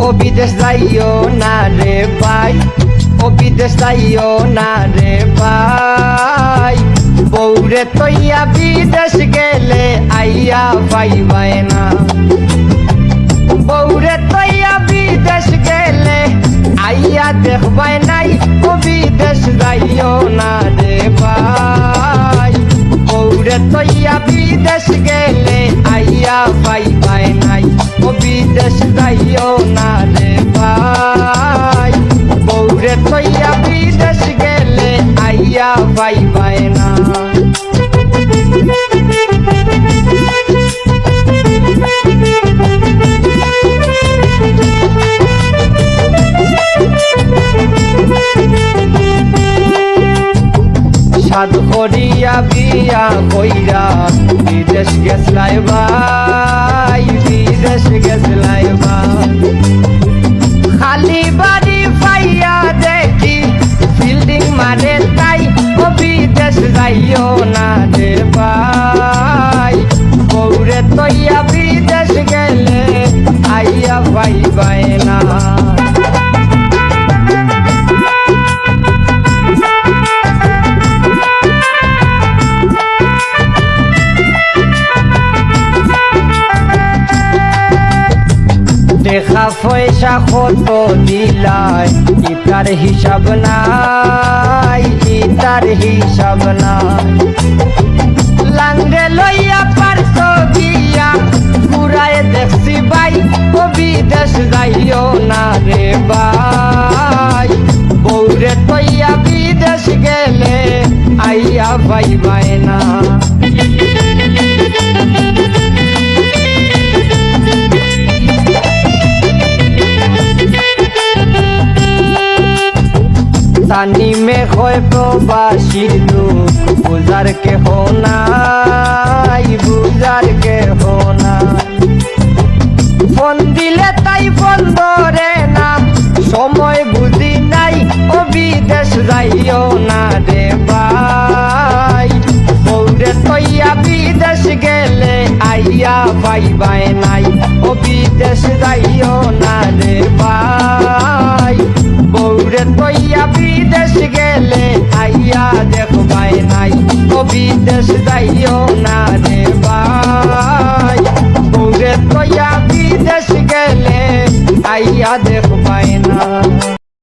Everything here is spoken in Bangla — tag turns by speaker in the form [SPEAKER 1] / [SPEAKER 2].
[SPEAKER 1] ও বিদেশ যাইও না রে ভাই, ও বিদেশ যাইও না রে ভাই, বউরে তৈয়া বিদেশ গেলে আইয়া পাইবাই না। বউরে তৈয়া বিদেশ গেলে আইয়া দেখবাই নাই, ও বিদেশ যাইও না রে ভাই, বউরে তৈয়া বিদেশ গেলে আইয়া পাইবাই নাই, ও বিদেশ যাইও না রে ভাই, বউরে তৈয়া বিদেশ গেলে আইয়া পাইবাই না। সাধ করিয়া বিয়া কইরা বিদেশ গেছলাই ভাই, বিদেশ গেছলাই ভাই, খালি বাড়ি পাইয়া দেখি ফিল্ডিং মারে তাই, ও বিদেশ যাইও না রে ভাই, বউরে তৈয়া বিদেশ গেলে আইয়া পাইবাই না। দেখা পয়সা কত দিলাই, ইতার হিসাব নাই, ইতার হিসাব নাই, লাঙ্গে লইয়া পারত গিয়া ঘুরায় দেখছি ভাই, ও বিদেশ যাইও না রে ভাই, বউরে তৈয়া বিদেশ গেলে আইয়া পাইবাই না। তানি মে হয় প্রবাসীর দুঃখ, বুঝার কেহ নাই, বুঝার কেহ নাই, ফোন দিলে তাই ফোন ধরে না, সময় বুঝি নাই, ও বিদেশ যাইও না রে ভাই, বউরে তৈয়া বিদেশ গেলে আইয়া পাইবাই নাই, ও বিদেশ যাইও না রে ভাই, বউরে তৈয়া বিদেশ গেলে আইয়া দেখবাই নাই, ও বিদেশ যাইও না রে ভাই, বউরে তৈয়া বিদেশ গেলে আইয়া দেখবাই না।